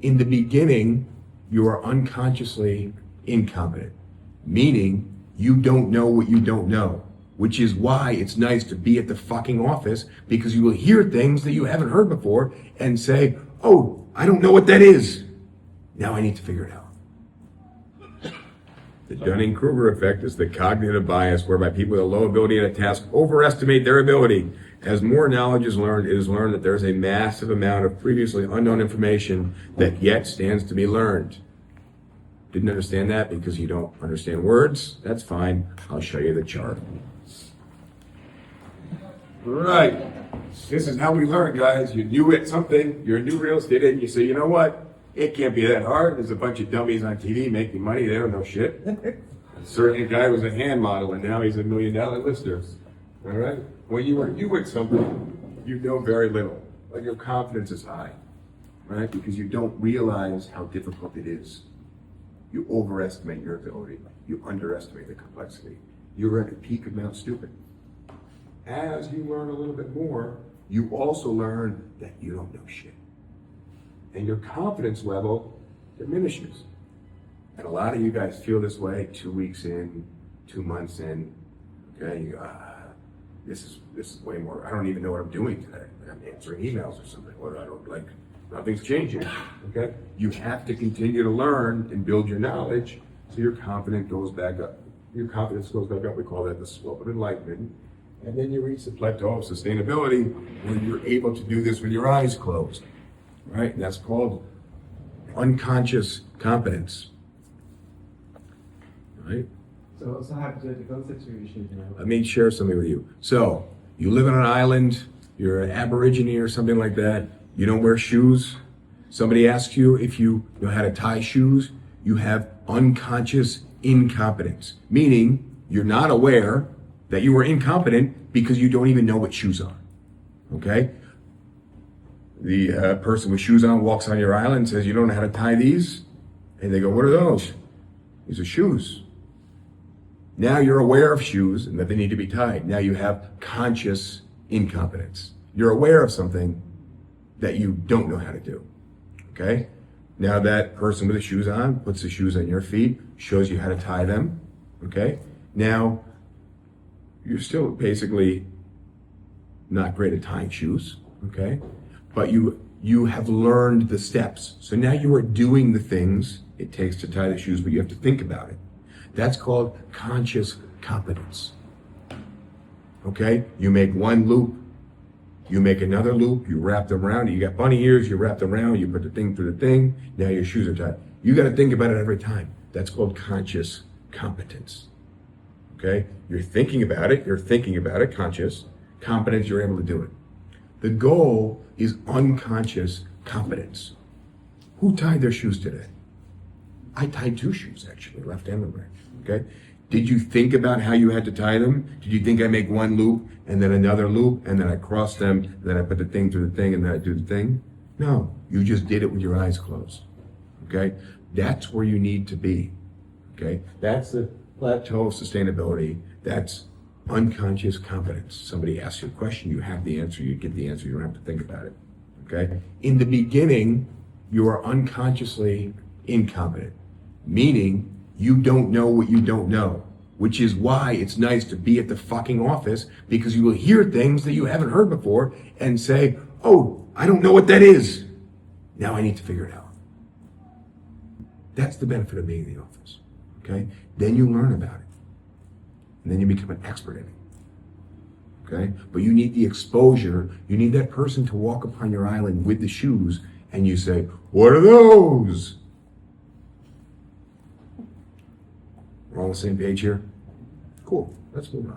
In the beginning, you are unconsciously incompetent, meaning you don't know what you don't know, which is why it's nice to be at the fucking office, because you will hear things that you haven't heard before and say, oh, I don't know what that is. Now I need to figure it out. The Dunning-Kruger Effect is the cognitive bias whereby people with a low ability at a task overestimate their ability. As more knowledge is learned, it is learned that there is a massive amount of previously unknown information that yet stands to be learned. Didn't understand that because you don't understand words? That's fine. I'll show you the chart. Right. This is how we learn, guys. You knew it something. You're a new real estate agent. You say, you know what? It can't be that hard. There's a bunch of dummies on TV making money. They don't know shit. A certain guy was a hand model, and now he's $1 million lister. All right? When you are new at something, you know very little. But your confidence is high, right? Because you don't realize how difficult it is. You overestimate your ability. You underestimate the complexity. You're at the peak of Mount Stupid. As you learn a little bit more, you also learn that you don't know shit. And your confidence level diminishes. And a lot of you guys feel this way 2 weeks in, 2 months in. Okay, you go, this is way more. I don't even know what I'm doing today. I'm answering emails or something. What I don't like. Nothing's changing. Okay, you have to continue to learn and build your knowledge so your confidence goes back up. Your confidence goes back up. We call that the slope of enlightenment. And then you reach the plateau of sustainability where you're able to do this with your eyes closed. Right? And that's called unconscious competence. Right? So also hypothetical situation, Let me share something with you. So, you live on an island, you're an aborigine or something like that, you don't wear shoes. Somebody asks you if you know how to tie shoes, you have unconscious incompetence, meaning you're not aware that you are incompetent because you don't even know what shoes are. Okay? The person with shoes on walks on your island and says, you don't know how to tie these? And they go, what are those? These are shoes. Now you're aware of shoes and that they need to be tied. Now you have conscious incompetence. You're aware of something that you don't know how to do. Okay? Now that person with the shoes on puts the shoes on your feet, shows you how to tie them. Okay? Now you're still basically not great at tying shoes. Okay? But you have learned the steps. So now you are doing the things it takes to tie the shoes, but you have to think about it. That's called conscious competence. Okay? You make one loop, you make another loop, you wrap them around, you got bunny ears, you wrap them around, you put the thing through the thing, now your shoes are tied. You got to think about it every time. That's called conscious competence. Okay? You're thinking about it, conscious. Competence, you're able to do it. The goal is unconscious competence. Who tied their shoes today? I tied 2 shoes, actually, left and right. Okay? Did you think about how you had to tie them? Did you think I make one loop and then another loop and then I cross them, and then I put the thing through the thing and then I do the thing? No, you just did it with your eyes closed. Okay? That's where you need to be. Okay? That's the plateau of sustainability. That's unconscious competence. Somebody asks you a question, you have the answer, you get the answer, you don't have to think about it. Okay? In the beginning, you are unconsciously incompetent, meaning you don't know what you don't know, which is why it's nice to be at the fucking office, because you will hear things that you haven't heard before and say, oh, I don't know what that is. Now I need to figure it out. That's the benefit of being in the office. Okay? Then you learn about it. And then you become an expert in it. Okay? But you need the exposure. You need that person to walk upon your island with the shoes and you say, what are those? We're all on the same page here? Cool. Let's move on.